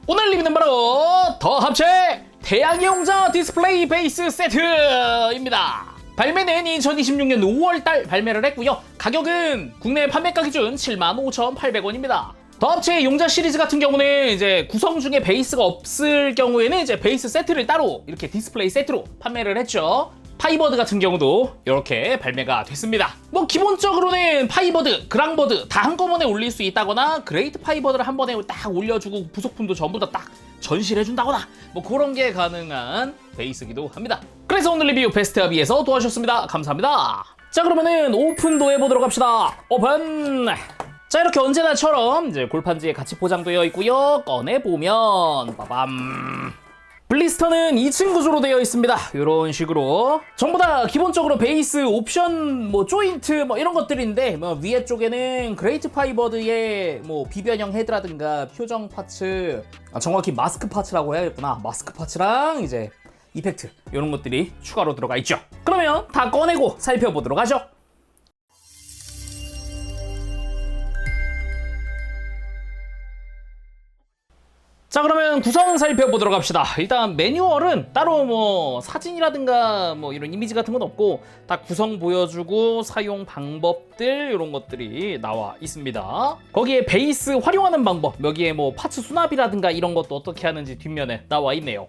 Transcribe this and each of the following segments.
오늘 리뷰는 바로 더 합체 태양용자 디스플레이 베이스 세트입니다. 발매는 2026년 5월달 발매를 했고요. 가격은 국내 판매가 기준 75,800원입니다. 더 합체 용자 시리즈 같은 경우는 이제 구성 중에 베이스가 없을 경우에는 이제 베이스 세트를 따로 이렇게 디스플레이 세트로 판매를 했죠. 파이버드 같은 경우도 이렇게 발매가 됐습니다. 뭐 기본적으로는 파이버드, 그랑버드 다 한꺼번에 올릴 수 있다거나 그레이트 파이버드를 한 번에 딱 올려주고 부속품도 전부 다 딱 전시를 해준다거나 뭐 그런 게 가능한 베이스기도 합니다. 그래서 오늘 리뷰 베스트합의에서 도와주셨습니다. 감사합니다. 자, 그러면은 오픈도 해보도록 합시다. 오픈! 자, 이렇게 언제나처럼 이제 골판지에 같이 포장되어 있고요. 꺼내보면 빠밤! 블리스터는 2층 구조로 되어 있습니다. 이런 식으로 전부 다 기본적으로 베이스 옵션 뭐 조인트 뭐 이런 것들인데 뭐 위에 쪽에는 그레이트 파이버드의 뭐 비변형 헤드라든가 표정 파츠, 정확히 마스크 파츠라고 해야겠구나. 마스크 파츠랑 이제 이펙트 이런 것들이 추가로 들어가 있죠. 그러면 다 꺼내고 살펴보도록 하죠. 자, 그러면 구성 살펴보도록 합시다. 일단 매뉴얼은 따로 뭐 사진이라든가 뭐 이런 이미지 같은 건 없고 다 구성 보여주고 사용 방법들 이런 것들이 나와 있습니다. 거기에 베이스 활용하는 방법, 여기에 뭐 파츠 수납이라든가 이런 것도 어떻게 하는지 뒷면에 나와 있네요.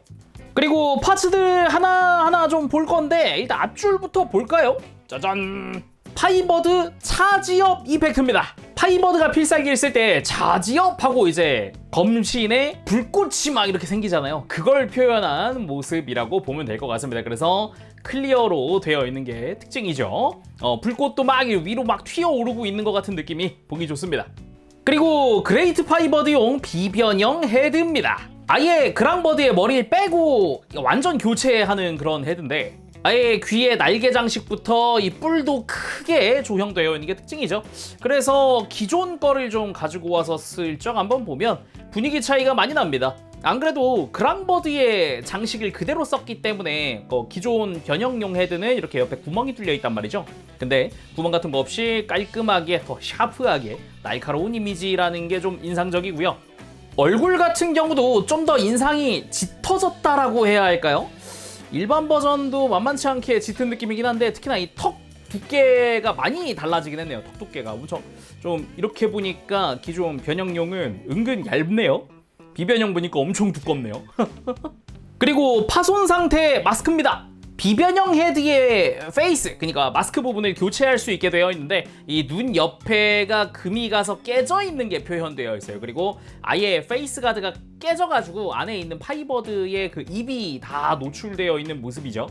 그리고 파츠들 하나하나 좀 볼 건데 일단 앞줄부터 볼까요? 짜잔! 파이버드 차지업 이펙트입니다. 파이버드가 필살기를 쓸 때 차지업하고 이제 검신에 불꽃이 막 이렇게 생기잖아요. 그걸 표현한 모습이라고 보면 될 것 같습니다. 그래서 클리어로 되어 있는 게 특징이죠. 불꽃도 막 위로 막 튀어오르고 있는 것 같은 느낌이 보기 좋습니다. 그리고 그레이트 파이버드용 비변형 헤드입니다. 아예 그랑버드의 머리를 빼고 완전 교체하는 그런 헤드인데 아예 귀에 날개 장식부터 이 뿔도 크게 조형되어 있는 게 특징이죠. 그래서 기존 거를 좀 가지고 와서 슬쩍 한번 보면 분위기 차이가 많이 납니다. 안 그래도 그랑버드의 장식을 그대로 썼기 때문에 기존 변형용 헤드는 이렇게 옆에 구멍이 뚫려 있단 말이죠. 근데 구멍 같은 거 없이 깔끔하게 더 샤프하게 날카로운 이미지라는 게 좀 인상적이고요. 얼굴 같은 경우도 좀 더 인상이 짙어졌다라고 해야 할까요? 일반 버전도 만만치 않게 짙은 느낌이긴 한데 특히나 이 턱 두께가 많이 달라지긴 했네요. 턱 두께가 엄청 좀 이렇게 보니까 기존 변형용은 은근 얇네요. 비변형 보니까 엄청 두껍네요. 그리고 파손 상태 마스크입니다. 비변형 헤드의 페이스, 그러니까 마스크 부분을 교체할 수 있게 되어 있는데 이 눈 옆에가 금이 가서 깨져 있는 게 표현되어 있어요. 그리고 아예 페이스 가드가 깨져가지고 안에 있는 파이버드의 그 입이 다 노출되어 있는 모습이죠.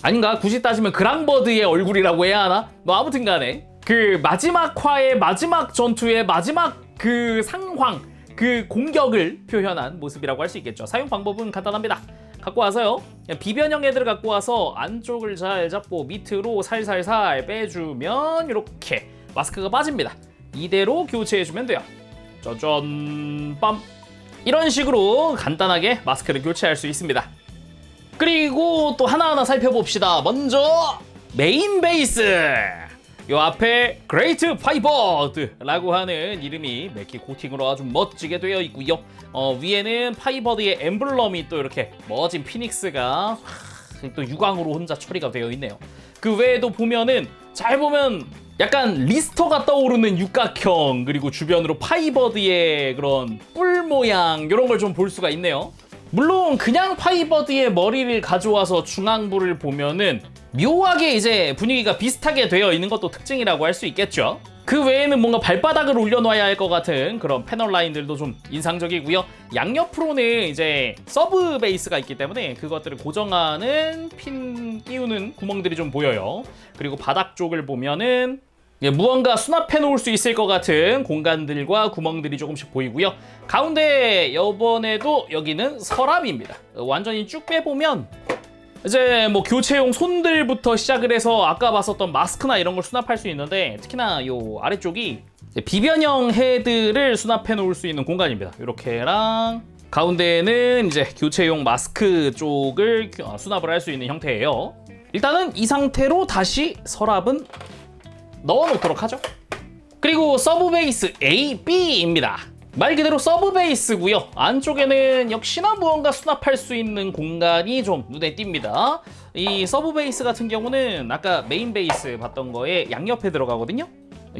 아닌가? 굳이 따지면 그랑버드의 얼굴이라고 해야 하나? 뭐 아무튼 간에 그 마지막 화의 마지막 전투의 마지막 그 상황, 그 공격을 표현한 모습이라고 할 수 있겠죠. 사용 방법은 간단합니다. 갖고 와서요, 그냥 비변형 헤드를 갖고 와서 안쪽을 잘 잡고 밑으로 살살살 빼주면 이렇게 마스크가 빠집니다. 이대로 교체해주면 돼요. 짜잔 빰! 이런 식으로 간단하게 마스크를 교체할 수 있습니다. 그리고 또 하나하나 살펴봅시다. 먼저 메인 베이스! 요 앞에 그레이트 파이버드라고 하는 이름이 맥키 코팅으로 아주 멋지게 되어 있고요. 위에는 파이버드의 엠블럼이 또 이렇게 멋진 피닉스가 또 유광으로 혼자 처리가 되어 있네요. 그 외에도 보면은 잘 보면 약간 리스터가 떠오르는 육각형, 그리고 주변으로 파이버드의 그런 뿔 모양 이런 걸 좀 볼 수가 있네요. 물론 그냥 파이버드의 머리를 가져와서 중앙부를 보면은 묘하게 이제 분위기가 비슷하게 되어 있는 것도 특징이라고 할 수 있겠죠. 그 외에는 뭔가 발바닥을 올려놔야 할 것 같은 그런 패널 라인들도 좀 인상적이고요. 양옆으로는 이제 서브 베이스가 있기 때문에 그것들을 고정하는 핀 끼우는 구멍들이 좀 보여요. 그리고 바닥 쪽을 보면은 무언가 수납해 놓을 수 있을 것 같은 공간들과 구멍들이 조금씩 보이고요. 가운데 이번에도 여기는 서랍입니다. 완전히 쭉 빼보면 이제 뭐 교체용 손들부터 시작을 해서 아까 봤었던 마스크나 이런 걸 수납할 수 있는데 특히나 요 아래쪽이 비변형 헤드를 수납해 놓을 수 있는 공간입니다. 이렇게랑 가운데에는 이제 교체용 마스크 쪽을 수납을 할 수 있는 형태예요. 일단은 이 상태로 다시 서랍은 넣어 놓도록 하죠. 그리고 서브 베이스 A, B입니다. 말 그대로 서브 베이스고요. 안쪽에는 역시나 무언가 수납할 수 있는 공간이 좀 눈에 띕니다. 이 서브 베이스 같은 경우는 아까 메인 베이스 봤던 거에 양옆에 들어가거든요.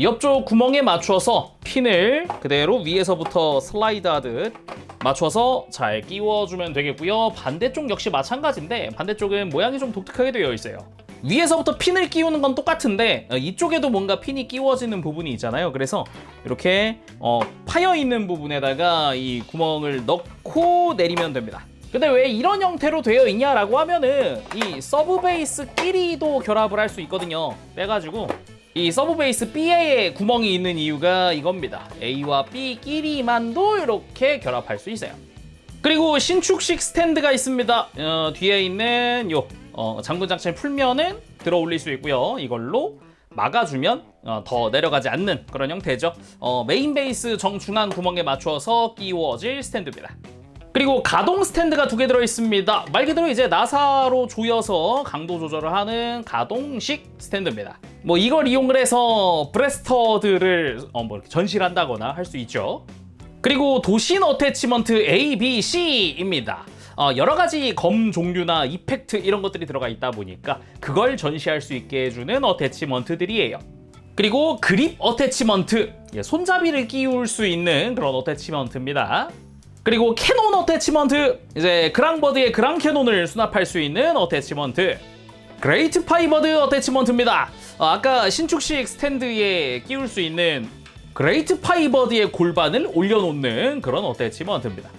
옆쪽 구멍에 맞춰서 핀을 그대로 위에서부터 슬라이드 하듯 맞춰서 잘 끼워주면 되겠고요. 반대쪽 역시 마찬가지인데 반대쪽은 모양이 좀 독특하게 되어 있어요. 위에서부터 핀을 끼우는 건 똑같은데 이쪽에도 뭔가 핀이 끼워지는 부분이 있잖아요. 그래서 이렇게 파여 있는 부분에다가 이 구멍을 넣고 내리면 됩니다. 근데 왜 이런 형태로 되어 있냐라고 하면은 이 서브 베이스끼리도 결합을 할 수 있거든요. 빼가지고 이 서브 베이스 B에 구멍이 있는 이유가 이겁니다. A와 B끼리만도 이렇게 결합할 수 있어요. 그리고 신축식 스탠드가 있습니다. 뒤에 있는 요 잠근 장치를 풀면은 들어 올릴 수 있고요. 이걸로 막아주면 더 내려가지 않는 그런 형태죠. 메인 베이스 정중앙 구멍에 맞춰서 끼워질 스탠드입니다. 그리고 가동 스탠드가 2개 들어 있습니다. 말 그대로 이제 나사로 조여서 강도 조절을 하는 가동식 스탠드입니다. 뭐 이걸 이용을 해서 브레스터들을 뭐 이렇게 전시를 한다거나 할 수 있죠. 그리고 도신 어태치먼트 A, B, C입니다. 여러 가지 검 종류나 이펙트 이런 것들이 들어가 있다 보니까 그걸 전시할 수 있게 해주는 어태치먼트들이에요. 그리고 그립 어태치먼트, 손잡이를 끼울 수 있는 그런 어태치먼트입니다. 그리고 캐논 어태치먼트, 이제 그랑버드의 그랑 캐논을 수납할 수 있는 어태치먼트. 그레이트 파이버드 어태치먼트입니다. 아까 신축식 스탠드에 끼울 수 있는 그레이트 파이버드의 골반을 올려놓는 그런 어태치먼트입니다.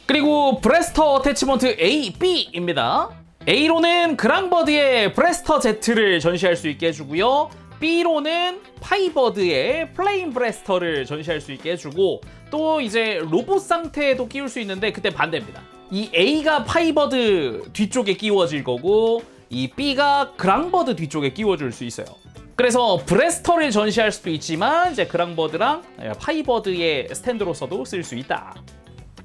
그리고 브레스터 어태치먼트 A, B입니다. A로는 그랑버드의 브레스터 Z를 전시할 수 있게 해주고요. B로는 파이버드의 플레인 브레스터를 전시할 수 있게 해주고 또 이제 로봇 상태에도 끼울 수 있는데 그때 반대입니다. 이 A가 파이버드 뒤쪽에 끼워질 거고 이 B가 그랑버드 뒤쪽에 끼워줄 수 있어요. 그래서 브레스터를 전시할 수도 있지만 이제 그랑버드랑 파이버드의 스탠드로서도 쓸 수 있다.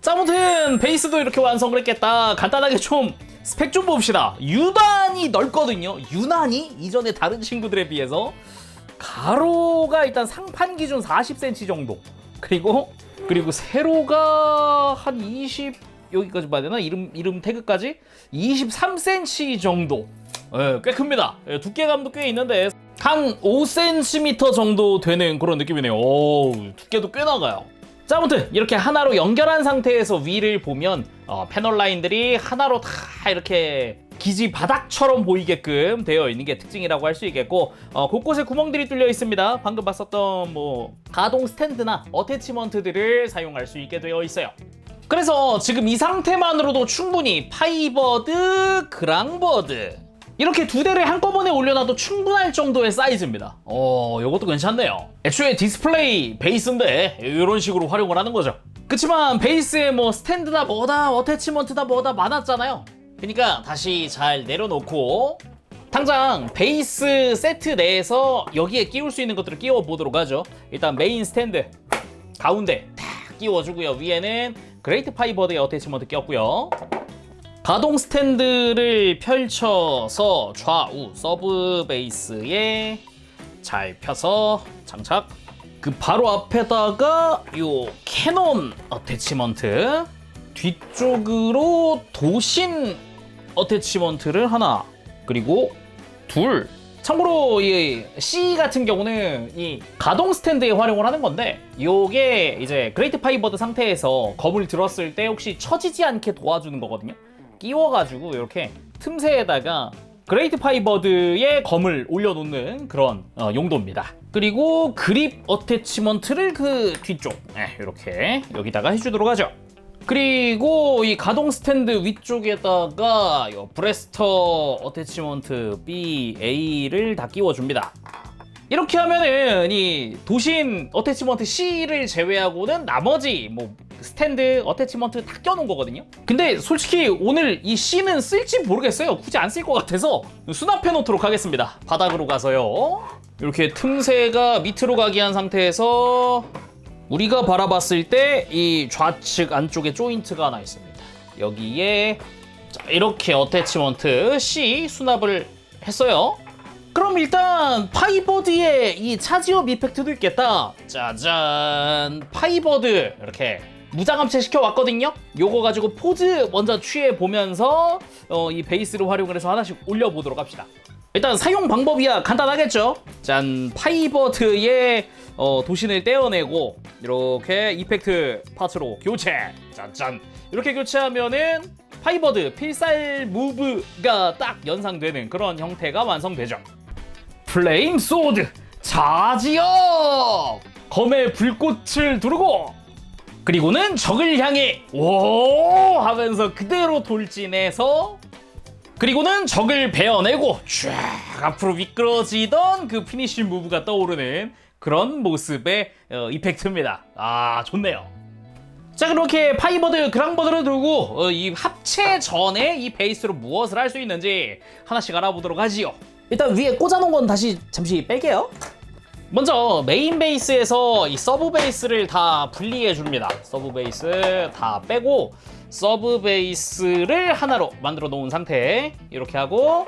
자, 아무튼 베이스도 이렇게 완성을 했겠다. 간단하게 좀 스펙 좀 봅시다. 유난히 넓거든요. 유난히 이전에 다른 친구들에 비해서 가로가 일단 상판 기준 40cm 정도. 그리고 세로가 한 20 여기까지 봐야 되나? 이름 태그까지 23cm 정도. 꽤 큽니다. 두께감도 꽤 있는데 한 5cm 정도 되는 그런 느낌이네요. 오, 두께도 꽤 나가요. 자, 아무튼 이렇게 하나로 연결한 상태에서 위를 보면 패널 라인들이 하나로 다 이렇게 기지 바닥처럼 보이게끔 되어 있는 게 특징이라고 할 수 있겠고 곳곳에 구멍들이 뚫려 있습니다. 방금 봤었던 뭐 가동 스탠드나 어태치먼트들을 사용할 수 있게 되어 있어요. 그래서 지금 이 상태만으로도 충분히 파이버드, 그랑버드 이렇게 2대를 한꺼번에 올려놔도 충분할 정도의 사이즈입니다. 요것도 괜찮네요. 애초에 디스플레이 베이스인데 이런 식으로 활용을 하는 거죠. 그치만 베이스에 뭐 스탠드다 뭐다 어태치먼트다 뭐다 많았잖아요. 그러니까 다시 잘 내려놓고 당장 베이스 세트 내에서 여기에 끼울 수 있는 것들을 끼워 보도록 하죠. 일단 메인 스탠드 가운데 탁 끼워주고요. 위에는 그레이트 파이버드의 어태치먼트 꼈고요. 가동 스탠드를 펼쳐서 좌우 서브 베이스에 잘 펴서 장착. 그 바로 앞에다가 요 캐논 어태치먼트, 뒤쪽으로 도신 어태치먼트를 하나, 그리고 둘. 참고로 이 C 같은 경우는 이 가동 스탠드에 활용을 하는 건데 요게 이제 그레이트 파이버드 상태에서 검을 들었을 때 혹시 처지지 않게 도와주는 거거든요. 끼워가지고 이렇게 틈새에다가 그레이트 파이버드의 검을 올려놓는 그런 용도입니다. 그리고 그립 어태치먼트를 그 뒤쪽 이렇게 여기다가 해주도록 하죠. 그리고 이 가동 스탠드 위쪽에다가 이 브레스터 어태치먼트 B, A를 다 끼워줍니다. 이렇게 하면은 이 도신 어태치먼트 C를 제외하고는 나머지 뭐 스탠드 어태치먼트 다 껴놓은 거거든요. 근데 솔직히 오늘 이 C는 쓸지 모르겠어요. 굳이 안 쓸 것 같아서 수납해 놓도록 하겠습니다. 바닥으로 가서요. 이렇게 틈새가 밑으로 가게 한 상태에서 우리가 바라봤을 때 이 좌측 안쪽에 조인트가 하나 있습니다. 여기에 자, 이렇게 어태치먼트 C 수납을 했어요. 그럼 일단 파이버드의 이 차지업 이펙트도 있겠다. 짜잔, 파이버드 이렇게 무장합체 시켜왔거든요. 요거 가지고 포즈 먼저 취해보면서 이 베이스를 활용을 해서 하나씩 올려보도록 합시다. 일단 사용 방법이야 간단하겠죠. 짠, 파이버드의 도신을 떼어내고 이렇게 이펙트 파츠로 교체. 짠짠, 이렇게 교체하면은 파이버드 필살 무브가 딱 연상되는 그런 형태가 완성되죠. 플레임 소드 차지업! 검의 불꽃을 두르고 그리고는 적을 향해 오 하면서 그대로 돌진해서 그리고는 적을 베어내고 쫙 앞으로 미끄러지던 그 피니쉬 무브가 떠오르는 그런 모습의 이펙트입니다. 아, 좋네요. 자, 그렇게 파이버드, 그랑버드를 두고 이 합체 전에 이 베이스로 무엇을 할 수 있는지 하나씩 알아보도록 하지요. 일단 위에 꽂아놓은 건 다시 잠시 뺄게요. 먼저 메인 베이스에서 이 서브 베이스를 다 분리해 줍니다. 서브 베이스 다 빼고 서브 베이스를 하나로 만들어 놓은 상태. 이렇게 하고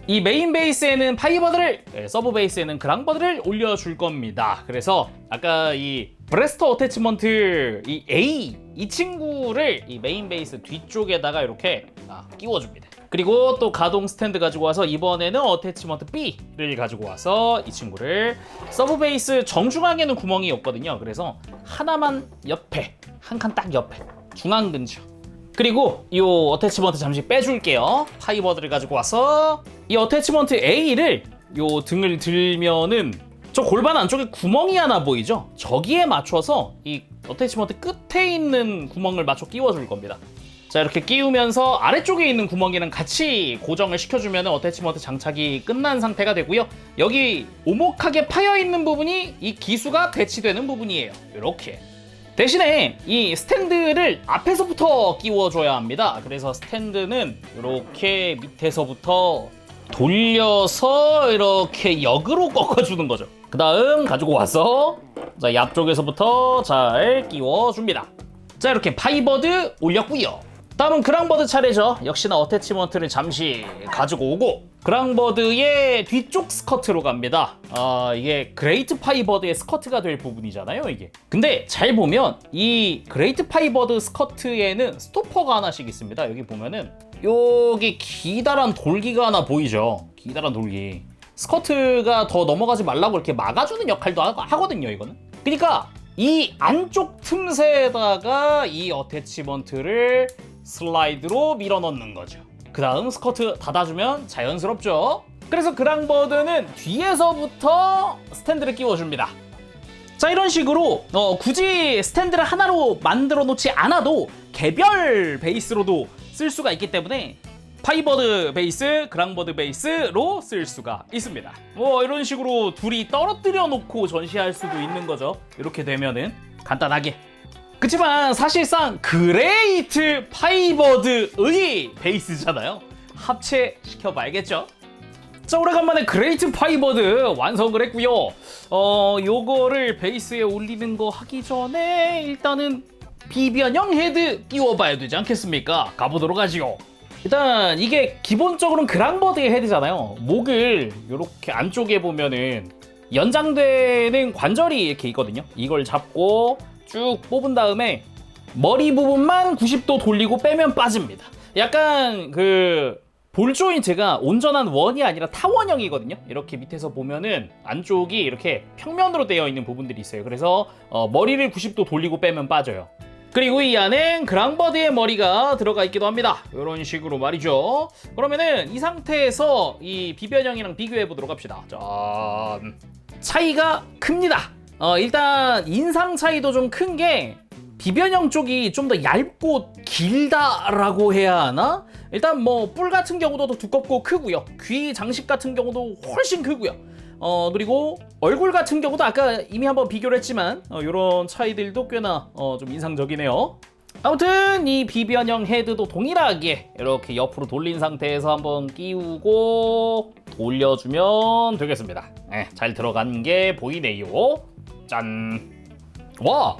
이 메인 베이스에는 파이버드를, 서브 베이스에는 그랑버드를 올려줄 겁니다. 그래서 아까 이 브레스터 어태치먼트 이 A 이 친구를 이 메인 베이스 뒤쪽에다가 이렇게 끼워줍니다. 그리고 또 가동 스탠드 가지고 와서 이번에는 어태치먼트 B를 가지고 와서 이 친구를 서브 베이스 정중앙에는 구멍이 없거든요. 그래서 하나만 옆에, 한 칸 딱 옆에, 중앙 근처. 그리고 이 어태치먼트 잠시 빼줄게요. 파이버드를 가지고 와서 이 어태치먼트 A를 요 등을 들면은 저 골반 안쪽에 구멍이 하나 보이죠? 저기에 맞춰서 이 어태치먼트 끝에 있는 구멍을 맞춰 끼워줄 겁니다. 자, 이렇게 끼우면서 아래쪽에 있는 구멍이랑 같이 고정을 시켜주면 어태치먼트 장착이 끝난 상태가 되고요. 여기 오목하게 파여있는 부분이 이 기수가 대치되는 부분이에요. 이렇게. 대신에 이 스탠드를 앞에서부터 끼워줘야 합니다. 그래서 스탠드는 이렇게 밑에서부터 돌려서 이렇게 역으로 꺾어주는 거죠. 그 다음 가지고 와서 자, 이 앞쪽에서부터 잘 끼워줍니다. 자, 이렇게 파이버드 올렸고요. 다음은 그랑버드 차례죠. 역시나 어태치먼트를 잠시 가지고 오고 그랑버드의 뒤쪽 스커트로 갑니다. 이게 그레이트 파이버드의 스커트가 될 부분이잖아요, 이게. 근데 잘 보면 이 그레이트 파이버드 스커트에는 스토퍼가 하나씩 있습니다. 여기 보면은 여기 기다란 돌기가 하나 보이죠? 기다란 돌기. 스커트가 더 넘어가지 말라고 이렇게 막아주는 역할도 하거든요, 이거는. 그러니까 이 안쪽 틈새에다가 이 어태치먼트를 슬라이드로 밀어넣는 거죠. 그 다음 스커트 닫아주면 자연스럽죠. 그래서 그랑버드는 뒤에서부터 스탠드를 끼워줍니다. 자, 이런 식으로 굳이 스탠드를 하나로 만들어 놓지 않아도 개별 베이스로도 쓸 수가 있기 때문에 파이버드 베이스, 그랑버드 베이스로 쓸 수가 있습니다. 뭐 이런 식으로 둘이 떨어뜨려 놓고 전시할 수도 있는 거죠. 이렇게 되면은 간단하게. 그치만 사실상 그레이트 파이버드의 베이스잖아요. 합체시켜 봐야겠죠. 자, 오래간만에 그레이트 파이버드 완성을 했고요. 요거를 베이스에 올리는 거 하기 전에 일단은 비변형 헤드 끼워봐야 되지 않겠습니까? 가보도록 하지요. 일단 이게 기본적으로는 그랑버드의 헤드잖아요. 목을 이렇게 안쪽에 보면은 연장되는 관절이 이렇게 있거든요. 이걸 잡고 쭉 뽑은 다음에 머리 부분만 90도 돌리고 빼면 빠집니다. 약간 그 볼 조인트가 온전한 원이 아니라 타원형이거든요. 이렇게 밑에서 보면은 안쪽이 이렇게 평면으로 되어 있는 부분들이 있어요. 그래서 머리를 90도 돌리고 빼면 빠져요. 그리고 이 안엔 그랑버드의 머리가 들어가 있기도 합니다. 이런 식으로 말이죠. 그러면은 이 상태에서 이 비변형이랑 비교해 보도록 합시다. 짠. 차이가 큽니다. 일단 인상 차이도 좀 큰 게 비변형 쪽이 좀 더 얇고 길다라고 해야 하나? 일단 뭐 뿔 같은 경우도 더 두껍고 크고요. 귀 장식 같은 경우도 훨씬 크고요. 그리고 얼굴 같은 경우도 아까 이미 한번 비교를 했지만 이런 차이들도 꽤나 좀 인상적이네요. 아무튼 이 비변형 헤드도 동일하게 이렇게 옆으로 돌린 상태에서 한번 끼우고 돌려주면 되겠습니다. 네, 잘 들어간 게 보이네요. 짠. 와,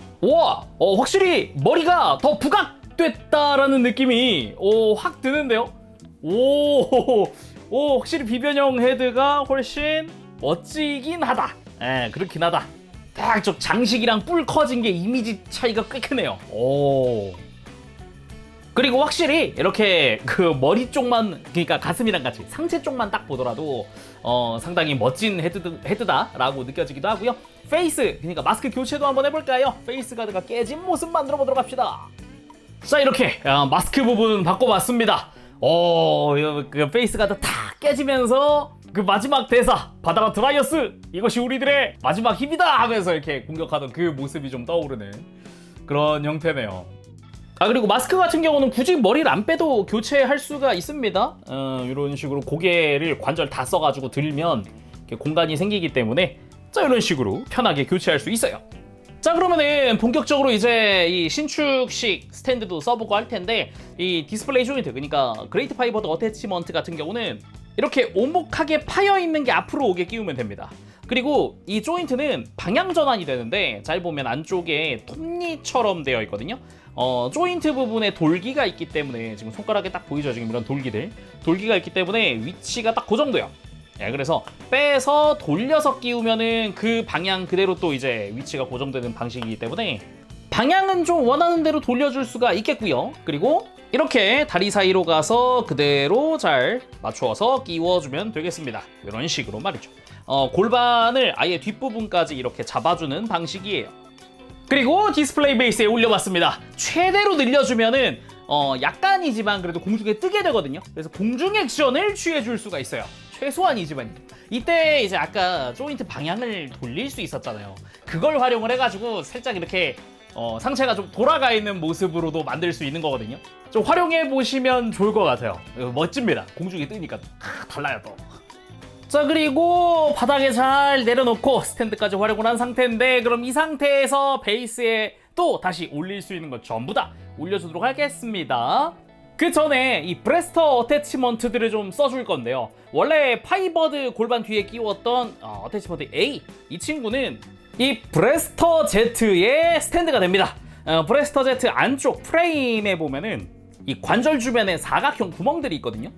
확실히 머리가 더 부각됐다라는 느낌이 확 드는데요. 오, 확실히 비변형 헤드가 훨씬 멋지긴 하다. 예, 그렇긴 하다. 딱 저 장식이랑 뿔 커진 게 이미지 차이가 꽤 크네요. 그리고 확실히 이렇게 그 머리 쪽만, 그러니까 가슴이랑 같이 상체 쪽만 딱 보더라도 상당히 멋진 헤드다라고 느껴지기도 하고요. 페이스, 그러니까 마스크 교체도 한번 해볼까요? 페이스 가드가 깨진 모습 만들어 보도록 합시다. 자, 이렇게 마스크 부분 바꿔봤습니다. 그 페이스 가드 탁 깨지면서 그 마지막 대사, 바다가 드라이어스, 이것이 우리들의 마지막 힘이다 하면서 이렇게 공격하던 그 모습이 좀 떠오르는 그런 형태네요. 그리고 마스크 같은 경우는 굳이 머리를 안 빼도 교체할 수가 있습니다. 이런 식으로 고개를 관절 다 써가지고 들면 이렇게 공간이 생기기 때문에 자, 이런 식으로 편하게 교체할 수 있어요. 자, 그러면은 본격적으로 이제 이 신축식 스탠드도 써보고 할 텐데, 이 디스플레이 조인트, 그러니까 그레이트 파이버드 어태치먼트 같은 경우는 이렇게 오목하게 파여 있는 게 앞으로 오게 끼우면 됩니다. 그리고 이 조인트는 방향 전환이 되는데, 잘 보면 안쪽에 톱니처럼 되어 있거든요. 조인트 부분에 돌기가 있기 때문에, 지금 손가락에 딱 보이죠? 지금 이런 돌기가 있기 때문에 위치가 딱 고정돼요. 예, 그래서 빼서 돌려서 끼우면은 그 방향 그대로 또 이제 위치가 고정되는 방식이기 때문에 방향은 좀 원하는 대로 돌려줄 수가 있겠고요. 그리고 이렇게 다리 사이로 가서 그대로 잘 맞추어서 끼워주면 되겠습니다. 이런 식으로 말이죠. 골반을 아예 뒷부분까지 이렇게 잡아주는 방식이에요. 그리고 디스플레이 베이스에 올려봤습니다. 최대로 늘려주면은 약간이지만 그래도 공중에 뜨게 되거든요. 그래서 공중 액션을 취해줄 수가 있어요. 최소한이지만 이때 이제 아까 조인트 방향을 돌릴 수 있었잖아요. 그걸 활용을 해가지고 살짝 이렇게 상체가 좀 돌아가 있는 모습으로도 만들 수 있는 거거든요. 좀 활용해 보시면 좋을 것 같아요. 멋집니다. 공중에 뜨니까 달라요 또. 자, 그리고 바닥에 잘 내려놓고 스탠드까지 활용을 한 상태인데, 그럼 이 상태에서 베이스에 또 다시 올릴 수 있는 것 전부 다 올려주도록 하겠습니다. 그 전에 이 브레스터 어태치먼트들을 좀 써줄 건데요. 원래 파이버드 골반 뒤에 끼웠던 어태치먼트 A, 이 친구는 이 브레스터 Z의 스탠드가 됩니다. 브레스터 Z 안쪽 프레임에 보면은 이 관절 주변에 사각형 구멍들이 있거든요.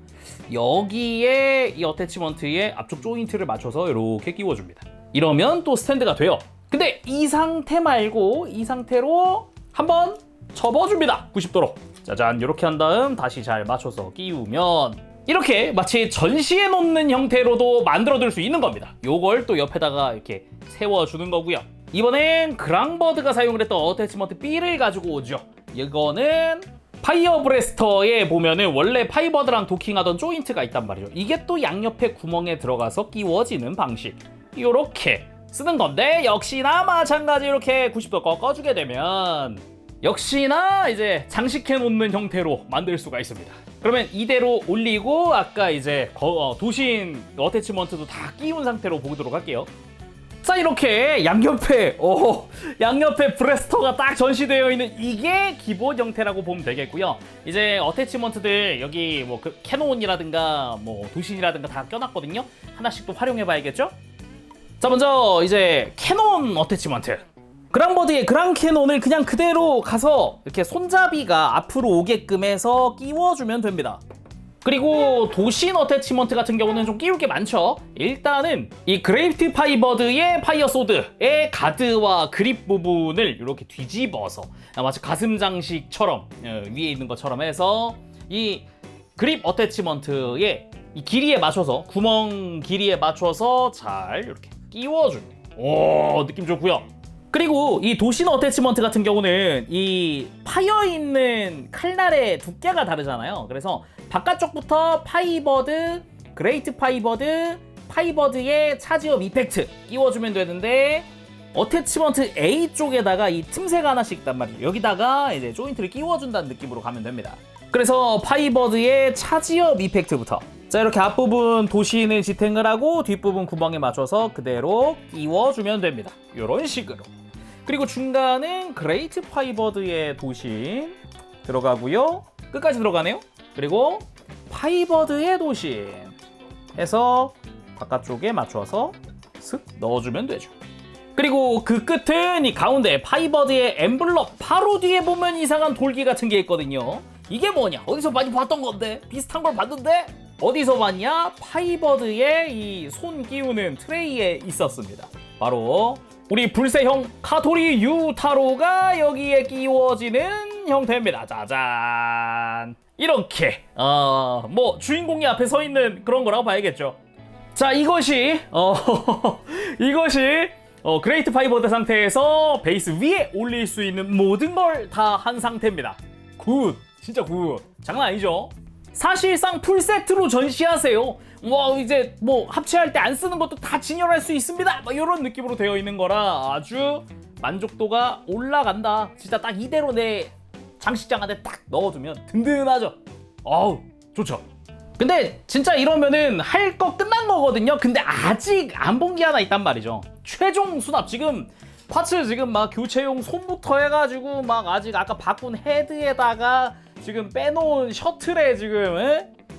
여기에 이 어태치먼트의 앞쪽 조인트를 맞춰서 이렇게 끼워줍니다. 이러면 또 스탠드가 돼요. 근데 이 상태 말고 이 상태로 한번 접어줍니다. 90도로. 짜잔, 이렇게 한 다음 다시 잘 맞춰서 끼우면 이렇게 마치 전시해 놓는 형태로도 만들어둘 수 있는 겁니다. 요걸 또 옆에다가 이렇게 세워주는 거고요. 이번엔 그랑버드가 사용을 했던 어태치먼트 B를 가지고 오죠. 이거는 파이어 브레스터에 보면은 원래 파이버드랑 도킹하던 조인트가 있단 말이죠. 이게 또 양옆에 구멍에 들어가서 끼워지는 방식, 요렇게 쓰는 건데, 역시나 마찬가지 이렇게 90도 꺾어주게 되면 역시나 이제 장식해 놓는 형태로 만들 수가 있습니다. 그러면 이대로 올리고 아까 이제 도신 어태치먼트도 다 끼운 상태로 보도록 할게요. 자, 이렇게 양옆에 브레스터가 딱 전시되어 있는 이게 기본 형태라고 보면 되겠고요. 이제 어태치먼트들 여기 뭐 그 캐논이라든가 뭐 도신이라든가 다 껴놨거든요. 하나씩 또 활용해 봐야겠죠? 자, 먼저 이제 캐논 어태치먼트. 그랑버드의 그랑 캐논을 그냥 그대로 가서 이렇게 손잡이가 앞으로 오게끔 해서 끼워주면 됩니다. 그리고 도신 어태치먼트 같은 경우는 좀 끼울 게 많죠. 일단은 이 그레이트 파이버드의 파이어 소드의 가드와 그립 부분을 이렇게 뒤집어서 마치 가슴 장식처럼 위에 있는 것처럼 해서 이 그립 어태치먼트의 이 길이에 맞춰서, 구멍 길이에 맞춰서 잘 이렇게 끼워줍니다. 오, 느낌 좋고요. 그리고 이 도신 어태치먼트 같은 경우는 이 파여 있는 칼날의 두께가 다르잖아요. 그래서 바깥쪽부터 파이버드, 그레이트 파이버드, 파이버드의 차지업 이펙트 끼워주면 되는데, 어태치먼트 A 쪽에다가 이 틈새가 하나씩 있단 말이에요. 여기다가 이제 조인트를 끼워준다는 느낌으로 가면 됩니다. 그래서 파이버드의 차지업 이펙트부터, 자, 이렇게 앞부분 도신을 지탱을 하고 뒷부분 구멍에 맞춰서 그대로 끼워주면 됩니다. 이런 식으로. 그리고 중간은 그레이트 파이버드의 도신 들어가고요. 끝까지 들어가네요. 그리고 파이버드의 도신 해서 바깥쪽에 맞춰서 슥 넣어주면 되죠. 그리고 그 끝은 이 가운데 파이버드의 엠블럼 바로 뒤에 보면 이상한 돌기 같은 게 있거든요. 이게 뭐냐? 어디서 많이 봤던 건데? 비슷한 걸 봤는데? 어디서 봤냐? 파이버드의 이 손 끼우는 트레이에 있었습니다. 바로 우리 불새형 카토리 유타로가 여기에 끼워지는 형태입니다. 짜잔. 이렇게 뭐 주인공이 앞에 서 있는 그런 거라고 봐야겠죠. 자, 이것이 그레이트 파이버드 상태에서 베이스 위에 올릴 수 있는 모든 걸 다 한 상태입니다. 굿, 진짜 굿. 장난 아니죠? 사실상 풀세트로 전시하세요. 와, 이제 뭐 합체할 때 안 쓰는 것도 다 진열할 수 있습니다. 막 이런 느낌으로 되어 있는 거라 아주 만족도가 올라간다. 진짜 딱 이대로 내 장식장 안에 딱 넣어두면 든든하죠. 어우, 좋죠. 근데 진짜 이러면은 할 거 끝난 거거든요. 근데 아직 안 본 게 하나 있단 말이죠. 최종 수납, 지금 파츠 지금 막 교체용 손부터 해가지고 막 아직 아까 바꾼 헤드에다가 지금 빼놓은 셔틀에 지금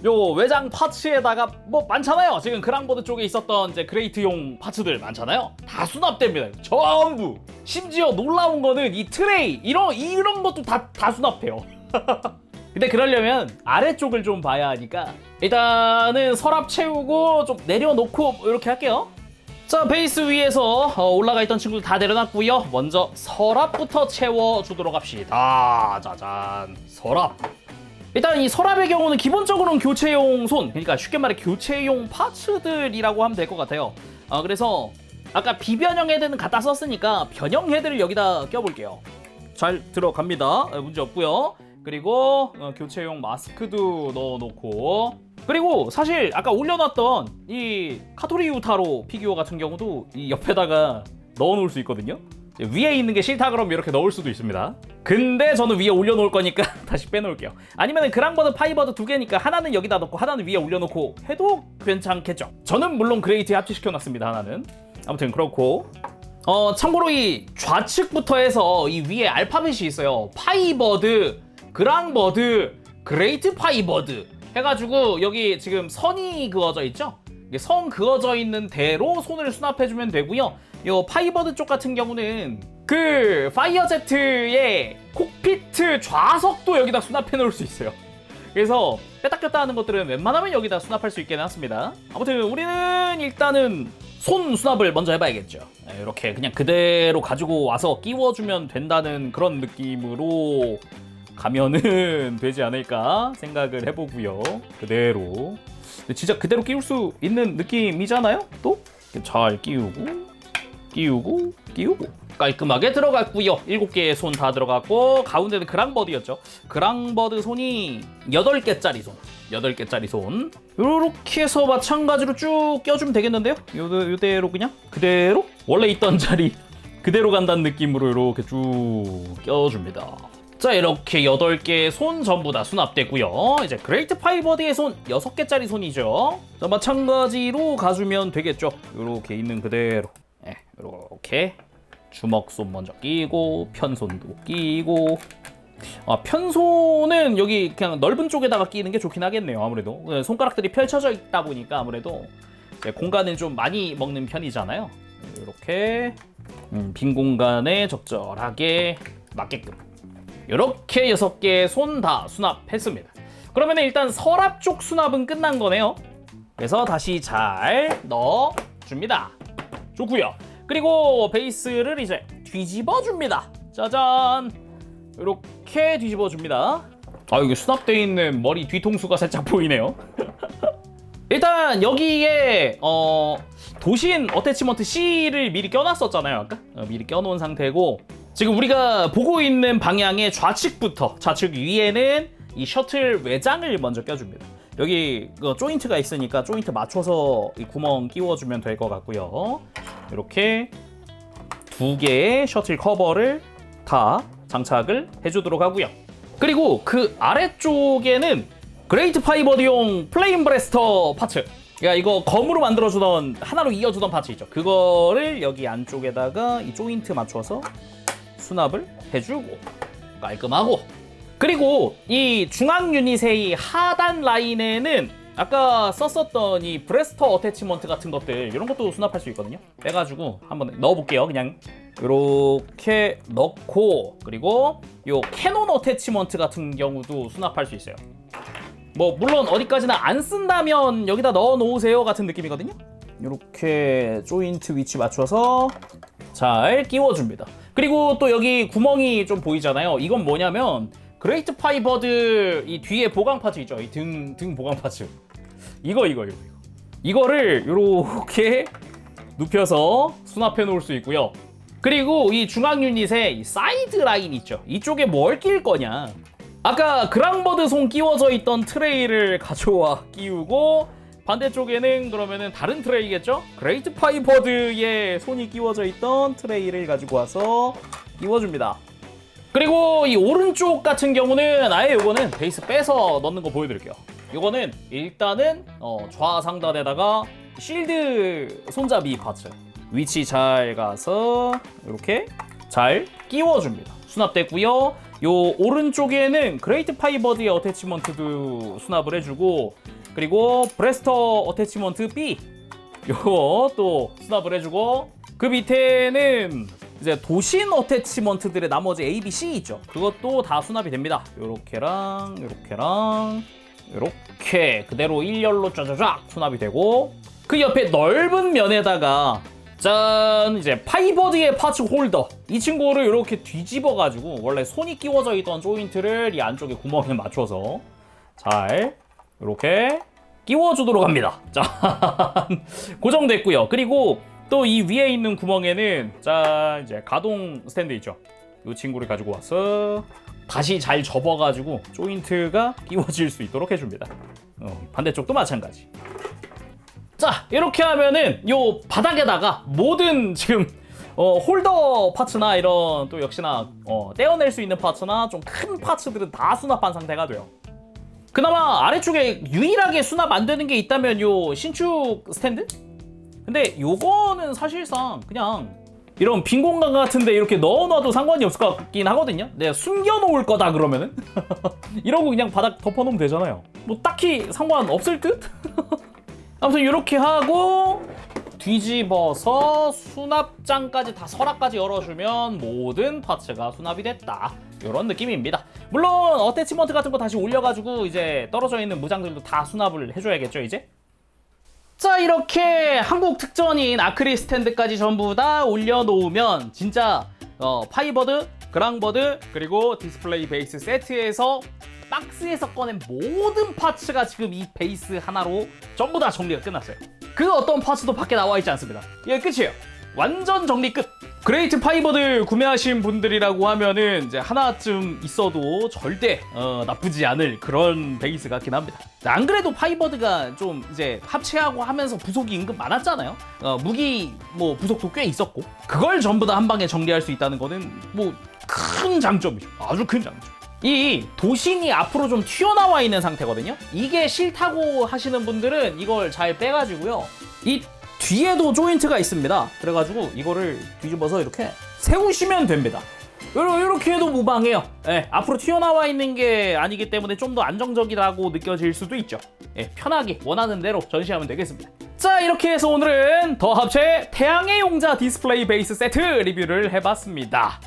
요 외장 파츠에다가 뭐 많잖아요. 지금 그랑버드 쪽에 있었던 이제 그레이트용 파츠들 많잖아요. 다 수납됩니다. 전부. 심지어 놀라운 거는 이 트레이 이런 것도 다 수납돼요. 근데 그러려면 아래쪽을 좀 봐야 하니까 일단은 서랍 채우고 좀 내려놓고 이렇게 할게요. 자, 베이스 위에서 올라가 있던 친구들 다 내려놨고요. 먼저 서랍부터 채워주도록 합시다. 짜잔, 서랍. 일단 이 서랍의 경우는 기본적으로는 교체용 손, 그러니까 쉽게 말해 교체용 파츠들이라고 하면 될 것 같아요. 그래서 아까 비변형 헤드는 갖다 썼으니까 변형 헤드를 여기다 껴볼게요. 잘 들어갑니다. 문제 없고요. 그리고 교체용 마스크도 넣어놓고, 그리고 사실 아까 올려놨던 이 카토리 유타로 피규어 같은 경우도 이 옆에다가 넣어놓을 수 있거든요. 위에 있는 게 싫다 그러면 이렇게 넣을 수도 있습니다. 근데 저는 위에 올려놓을 거니까 다시 빼놓을게요. 아니면 그랑버드 파이버드 두 개니까 하나는 여기다 넣고 하나는 위에 올려놓고 해도 괜찮겠죠. 저는 물론 그레이트에 합치시켜놨습니다. 하나는. 아무튼 그렇고, 참고로 이 좌측부터 해서 이 위에 알파벳이 있어요. 파이버드, 그랑버드, 그레이트 파이버드 해가지고 여기 지금 선이 그어져 있죠? 선 그어져 있는 대로 손을 수납해주면 되고요. 요 파이버드 쪽 같은 경우는 그 파이어제트의 콕피트 좌석도 여기다 수납해 놓을 수 있어요. 그래서 뺐다 꼈다 하는 것들은 웬만하면 여기다 수납할 수 있게 해놨습니다. 아무튼 우리는 일단은 손 수납을 먼저 해봐야겠죠. 이렇게 그냥 그대로 가지고 와서 끼워주면 된다는 그런 느낌으로 가면은 되지 않을까 생각을 해보고요. 그대로. 근데 진짜 그대로 끼울 수 있는 느낌이잖아요. 또 잘 끼우고 깔끔하게 들어갔고요. 7개의 손 다 들어갔고, 가운데는 그랑버드였죠. 그랑버드 손이 8개짜리 손. 8개짜리 손. 요렇게 해서 마찬가지로 쭉 껴주면 되겠는데요? 요대로 그냥 그대로 원래 있던 자리 그대로 간다는 느낌으로 이렇게 쭉 껴줍니다. 자, 이렇게 8개의 손 전부 다 수납되고요. 이제 그레이트 파이버드의 손 6개짜리 손이죠. 자, 마찬가지로 가주면 되겠죠. 이렇게 있는 그대로. 네, 이렇게 주먹손 먼저 끼고, 편손도 끼고. 편손은 여기 그냥 넓은 쪽에다가 끼는 게 좋긴 하겠네요. 아무래도 손가락들이 펼쳐져 있다 보니까 아무래도 공간을 좀 많이 먹는 편이잖아요. 이렇게 빈 공간에 적절하게 맞게끔 이렇게 6개의 손 다 수납했습니다. 그러면 일단 서랍 쪽 수납은 끝난 거네요. 그래서 다시 잘 넣어줍니다. 좋고요. 그리고 베이스를 이제 뒤집어줍니다. 짜잔, 이렇게 뒤집어줍니다. 여기 수납되어 있는 머리 뒤통수가 살짝 보이네요. 일단 여기에 도신 어태치먼트 C를 미리 껴놨었잖아요. 아까 미리 껴놓은 상태고, 지금 우리가 보고 있는 방향의 좌측부터, 좌측 위에는 이 셔틀 외장을 먼저 껴줍니다. 여기 조인트가 있으니까 조인트 맞춰서 이 구멍 끼워주면 될 것 같고요. 이렇게 2개의 셔틀 커버를 다 장착을 해주도록 하고요. 그리고 그 아래쪽에는 그레이트 파이버드용 플레임 브레스터 파츠, 그러니까 이거 검으로 만들어주던, 하나로 이어주던 파츠 있죠. 그거를 여기 안쪽에다가 이 조인트 맞춰서 수납을 해주고 깔끔하고, 그리고 이 중앙 유닛의 이 하단 라인에는 아까 썼었던 이 브레스터 어태치먼트 같은 것들, 이런 것도 수납할 수 있거든요. 빼가지고 한번 넣어볼게요. 그냥 이렇게 넣고, 그리고 요 캐논 어태치먼트 같은 경우도 수납할 수 있어요. 뭐 물론 어디까지나 안 쓴다면 여기다 넣어 놓으세요 같은 느낌이거든요. 이렇게 조인트 위치 맞춰서 잘 끼워줍니다. 그리고 또 여기 구멍이 좀 보이잖아요. 이건 뭐냐면 그레이트 파이버드 이 뒤에 보강 파츠 있죠. 이 등 보강 파츠. 이거를 이렇게 눕혀서 수납해 놓을 수 있고요. 그리고 이 중앙 유닛에 이 사이드 라인 있죠. 이쪽에 뭘 끼울 거냐. 아까 그랑버드 손 끼워져 있던 트레이를 가져와 끼우고 반대쪽에는 그러면은 다른 트레이겠죠? 그레이트 파이버드의 손이 끼워져 있던 트레이를 가지고 와서 끼워줍니다. 그리고 이 오른쪽 같은 경우는 아예 요거는 베이스 빼서 넣는 거 보여드릴게요. 요거는 일단은 좌상단에다가 실드 손잡이 파츠 위치 잘 가서 이렇게 잘 끼워줍니다. 수납됐고요. 요 오른쪽에는 그레이트 파이버드의 어태치먼트도 수납을 해주고 그리고 브레스터 어태치먼트 B 요거 또 수납을 해주고 그 밑에는 이제 도신 어태치먼트들의 나머지 A, B, C 있죠. 그것도 다 수납이 됩니다. 요렇게랑 요렇게랑 요렇게 그대로 일렬로 쫙쫙 수납이 되고 그 옆에 넓은 면에다가 짠 이제 파이버드의 파츠 홀더 이 친구를 이렇게 뒤집어 가지고 원래 손이 끼워져 있던 조인트를 이 안쪽에 구멍에 맞춰서 잘 이렇게 끼워주도록 합니다. 짠 고정됐고요. 그리고 또 이 위에 있는 구멍에는 짠 이제 가동 스탠드 있죠. 이 친구를 가지고 와서 다시 잘 접어가지고 조인트가 끼워질 수 있도록 해줍니다. 반대쪽도 마찬가지. 자 이렇게 하면은 요 바닥에다가 모든 지금 홀더 파츠나 이런 또 역시나 떼어낼 수 있는 파츠나 좀 큰 파츠들은 다 수납한 상태가 돼요. 그나마 아래쪽에 유일하게 수납 안 되는 게 있다면 요 신축 스탠드? 근데 요거는 사실상 그냥 이런 빈 공간 같은데 이렇게 넣어놔도 상관이 없을 것 같긴 하거든요. 내가 숨겨놓을 거다 그러면은 이러고 그냥 바닥 덮어놓으면 되잖아요. 뭐 딱히 상관없을 듯? 아무튼 이렇게 하고 뒤집어서 수납장까지 다 서랍까지 열어주면 모든 파츠가 수납이 됐다. 이런 느낌입니다. 물론 어태치먼트 같은 거 다시 올려가지고 이제 떨어져 있는 무장들도 다 수납을 해줘야겠죠 이제? 자 이렇게 한국 특전인 아크릴 스탠드까지 전부 다 올려놓으면 진짜 파이버드, 그랑버드 그리고 디스플레이 베이스 세트에서 박스에서 꺼낸 모든 파츠가 지금 이 베이스 하나로 전부 다 정리가 끝났어요. 그 어떤 파츠도 밖에 나와 있지 않습니다. 이게 끝이에요. 완전 정리 끝. 그레이트 파이버드 구매하신 분들이라고 하면은 이제 하나쯤 있어도 절대 나쁘지 않을 그런 베이스 같긴 합니다. 안 그래도 파이버드가 좀 이제 합체하고 하면서 부속이 은근 많았잖아요. 무기 뭐 부속도 꽤 있었고 그걸 전부 다 한 방에 정리할 수 있다는 거는 뭐 큰 장점이죠. 아주 큰 장점. 이 도신이 앞으로 좀 튀어나와 있는 상태거든요. 이게 싫다고 하시는 분들은 이걸 잘 빼가지고요. 이 뒤에도 조인트가 있습니다. 그래가지고 이거를 뒤집어서 이렇게 세우시면 됩니다. 이렇게 해도 무방해요. 네, 앞으로 튀어나와 있는 게 아니기 때문에 좀 더 안정적이라고 느껴질 수도 있죠. 네, 편하게 원하는 대로 전시하면 되겠습니다. 자 이렇게 해서 오늘은 더 합체 태양의 용자 디스플레이 베이스 세트 리뷰를 해봤습니다.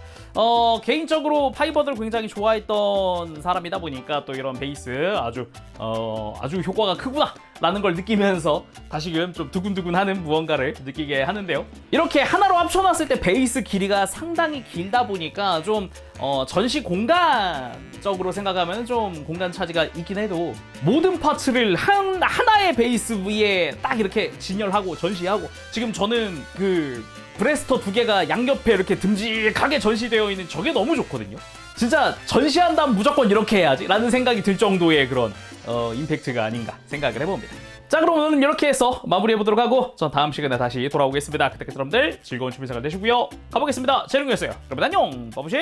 개인적으로 파이버드를 굉장히 좋아했던 사람이다 보니까 또 이런 베이스 아주 효과가 크구나 라는 걸 느끼면서 다시금 좀 두근두근하는 무언가를 느끼게 하는데요. 이렇게 하나로 합쳐놨을 때 베이스 길이가 상당히 길다 보니까 좀 전시 공간적으로 생각하면 좀 공간 차지가 있긴 해도 모든 파츠를 하나의 베이스 위에 딱 이렇게 진열하고 전시하고 지금 저는 그 브레스터 두 개가 양옆에 이렇게 듬직하게 전시되어 있는 저게 너무 좋거든요. 진짜 전시한다면 무조건 이렇게 해야지 라는 생각이 들 정도의 그런 임팩트가 아닌가 생각을 해봅니다. 자 그럼 오늘은 이렇게 해서 마무리해보도록 하고 전 다음 시간에 다시 돌아오겠습니다. 그때까지 여러분들 즐거운 취미 생활 되시고요. 가보겠습니다. 재능이었어요. 여러분 안녕. 빠부시